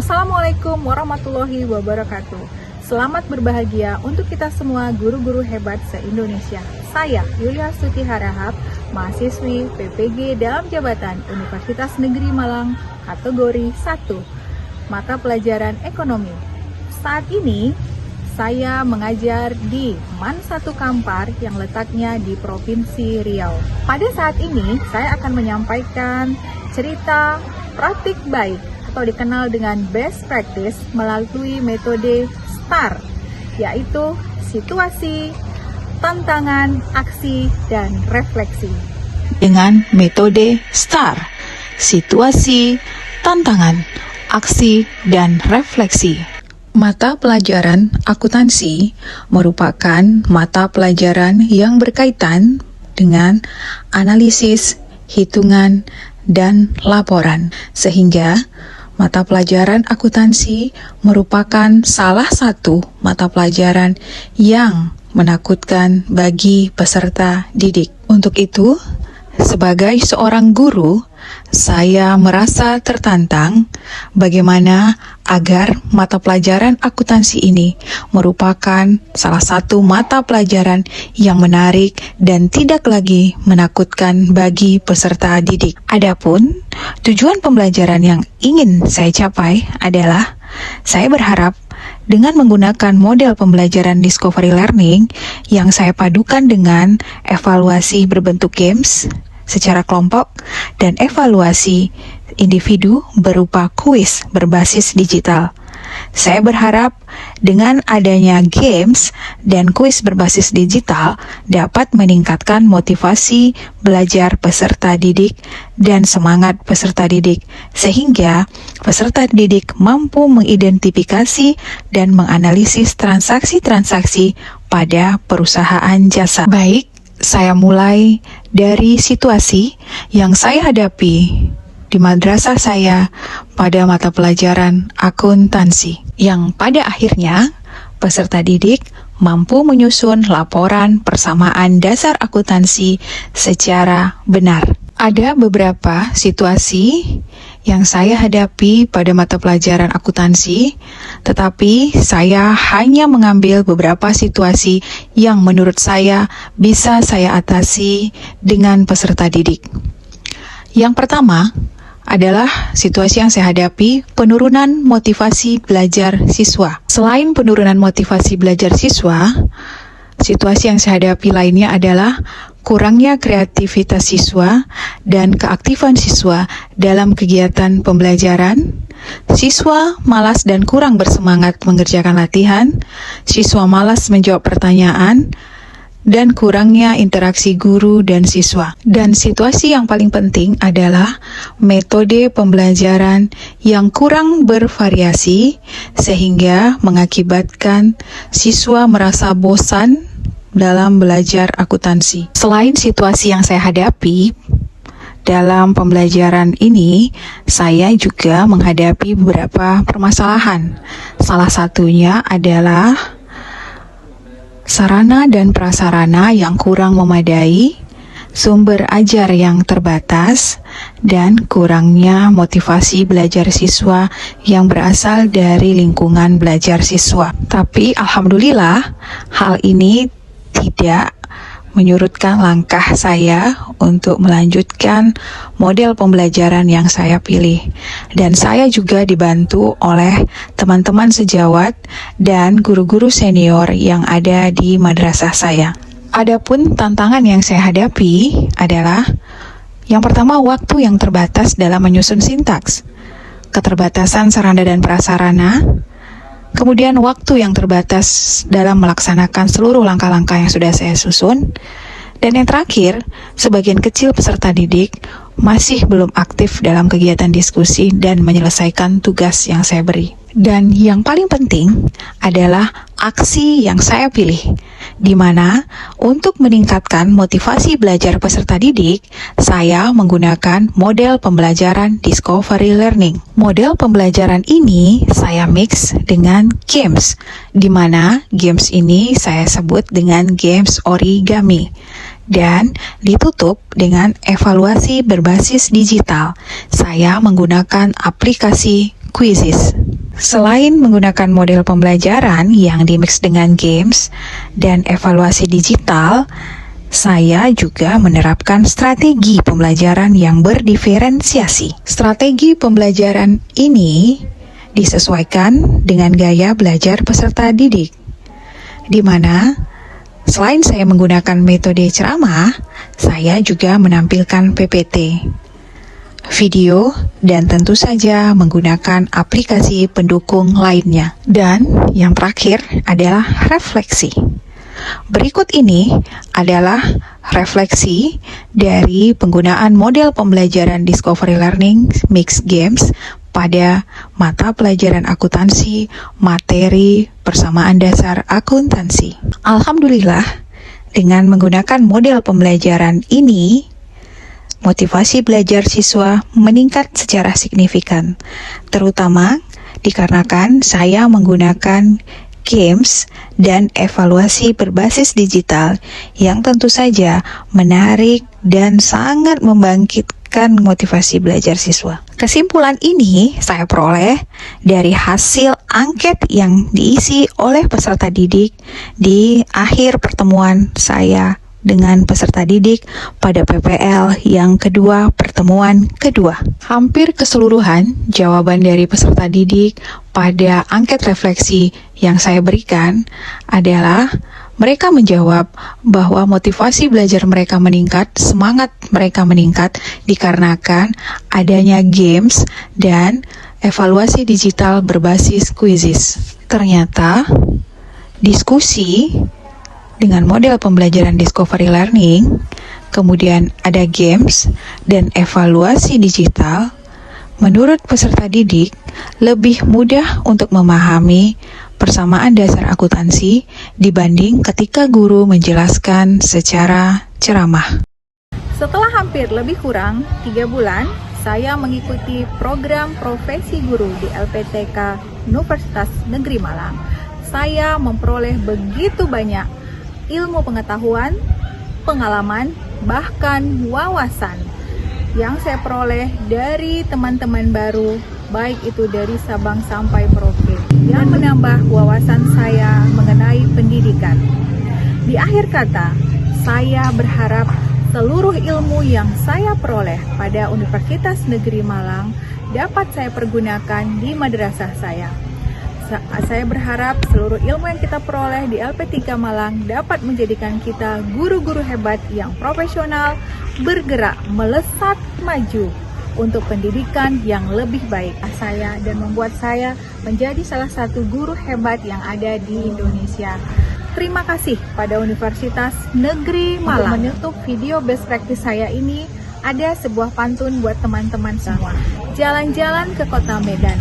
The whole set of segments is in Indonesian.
Assalamualaikum warahmatullahi wabarakatuh. Selamat berbahagia untuk kita semua guru-guru hebat se-Indonesia. Saya Yulia Stuti Harahap, mahasiswi PPG dalam jabatan Universitas Negeri Malang, kategori 1, mata pelajaran ekonomi. Saat ini, saya mengajar di MAN 1 Kampar yang letaknya di Provinsi Riau. Pada saat ini, saya akan menyampaikan cerita praktik baik atau dikenal dengan best practice melalui metode STAR, yaitu situasi, tantangan, aksi, dan refleksi. Dengan metode STAR, situasi, tantangan, aksi, dan refleksi. Mata pelajaran akuntansi merupakan mata pelajaran yang berkaitan dengan analisis, hitungan, dan laporan, sehingga mata pelajaran akuntansi merupakan salah satu mata pelajaran yang menakutkan bagi peserta didik. Untuk itu, sebagai seorang guru, saya merasa tertantang bagaimana agar mata pelajaran akuntansi ini merupakan salah satu mata pelajaran yang menarik dan tidak lagi menakutkan bagi peserta didik. Adapun tujuan pembelajaran yang ingin saya capai adalah saya berharap dengan menggunakan model pembelajaran discovery learning yang saya padukan dengan evaluasi berbentuk games secara kelompok dan evaluasi individu berupa kuis berbasis digital. Saya berharap dengan adanya games dan kuis berbasis digital dapat meningkatkan motivasi belajar peserta didik dan semangat peserta didik, sehingga peserta didik mampu mengidentifikasi dan menganalisis transaksi-transaksi pada perusahaan jasa. Baik, saya mulai dari situasi yang saya hadapi di madrasah saya pada mata pelajaran akuntansi, yang pada akhirnya peserta didik mampu menyusun laporan persamaan dasar akuntansi secara benar. Ada beberapa situasi yang saya hadapi pada mata pelajaran akuntansi, tetapi saya hanya mengambil beberapa situasi yang menurut saya bisa saya atasi dengan peserta didik. Yang pertama adalah situasi yang saya hadapi, penurunan motivasi belajar siswa. Selain penurunan motivasi belajar siswa, situasi yang saya hadapi lainnya adalah kurangnya kreativitas siswa dan keaktifan siswa dalam kegiatan pembelajaran. Siswa malas dan kurang bersemangat mengerjakan latihan, siswa malas menjawab pertanyaan, dan kurangnya interaksi guru dan siswa. Dan situasi yang paling penting adalah metode pembelajaran yang kurang bervariasi sehingga mengakibatkan siswa merasa bosan dalam belajar akuntansi. Selain situasi yang saya hadapi dalam pembelajaran ini, saya juga menghadapi beberapa permasalahan. Salah satunya adalah sarana dan prasarana yang kurang memadai, sumber ajar yang terbatas, dan kurangnya motivasi belajar siswa yang berasal dari lingkungan belajar siswa. Tapi alhamdulillah, hal ini tidak menyurutkan langkah saya untuk melanjutkan model pembelajaran yang saya pilih. Dan saya juga dibantu oleh teman-teman sejawat dan guru-guru senior yang ada di madrasah saya. Adapun tantangan yang saya hadapi adalah yang pertama, waktu yang terbatas dalam menyusun sintaks, keterbatasan sarana dan prasarana, kemudian waktu yang terbatas dalam melaksanakan seluruh langkah-langkah yang sudah saya susun. Dan yang terakhir, sebagian kecil peserta didik masih belum aktif dalam kegiatan diskusi dan menyelesaikan tugas yang saya beri. Dan yang paling penting adalah aksi yang saya pilih, di mana untuk meningkatkan motivasi belajar peserta didik, saya menggunakan model pembelajaran discovery learning. Model pembelajaran ini saya mix dengan games, di mana games ini saya sebut dengan games origami. Dan ditutup dengan evaluasi berbasis digital. Saya menggunakan aplikasi Quizzes. Selain menggunakan model pembelajaran yang dimix dengan games dan evaluasi digital, saya juga menerapkan strategi pembelajaran yang berdiferensiasi. Strategi pembelajaran ini disesuaikan dengan gaya belajar peserta didik, di mana selain saya menggunakan metode ceramah, saya juga menampilkan PPT, video, dan tentu saja menggunakan aplikasi pendukung lainnya. Dan yang terakhir adalah refleksi. Berikut ini adalah refleksi dari penggunaan model pembelajaran Discovery Learning Mixed Games pada mata pelajaran akuntansi, materi persamaan dasar akuntansi. Alhamdulillah, dengan menggunakan model pembelajaran ini, motivasi belajar siswa meningkat secara signifikan, terutama dikarenakan saya menggunakan games dan evaluasi berbasis digital yang tentu saja menarik dan sangat membangkitkan motivasi belajar siswa. Kesimpulan ini saya peroleh dari hasil angket yang diisi oleh peserta didik di akhir pertemuan saya dengan peserta didik pada PPL yang kedua, pertemuan kedua. Hampir keseluruhan jawaban dari peserta didik pada angket refleksi yang saya berikan adalah mereka menjawab bahwa motivasi belajar mereka meningkat, semangat mereka meningkat dikarenakan adanya games dan evaluasi digital berbasis quizzes. Ternyata diskusi dengan model pembelajaran Discovery Learning, kemudian ada games dan evaluasi digital, menurut peserta didik lebih mudah untuk memahami persamaan dasar akuntansi dibanding ketika guru menjelaskan secara ceramah. Setelah hampir lebih kurang 3 bulan, saya mengikuti program profesi guru di LPTK Universitas Negeri Malang. Saya memperoleh begitu banyak ilmu pengetahuan, pengalaman, bahkan wawasan yang saya peroleh dari teman-teman baru, baik itu dari Sabang sampai Merauke, yang menambah wawasan saya mengenai pendidikan. Di akhir kata, saya berharap seluruh ilmu yang saya peroleh pada Universitas Negeri Malang dapat saya pergunakan di madrasah saya. Saya berharap seluruh ilmu yang kita peroleh di LP3 Malang dapat menjadikan kita guru-guru hebat yang profesional, bergerak melesat maju untuk pendidikan yang lebih baik saya dan membuat saya menjadi salah satu guru hebat yang ada di Indonesia. Terima kasih pada Universitas Negeri Malang. Untuk menutup video best practice saya ini, ada sebuah pantun buat teman-teman semua. Jalan-jalan ke kota Medan,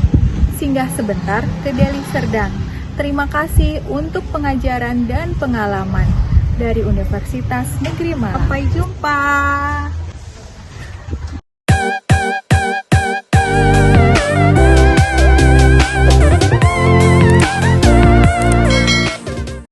singgah sebentar ke Deli Serdang. Terima kasih untuk pengajaran dan pengalaman dari Universitas Negeri Malang. Sampai jumpa.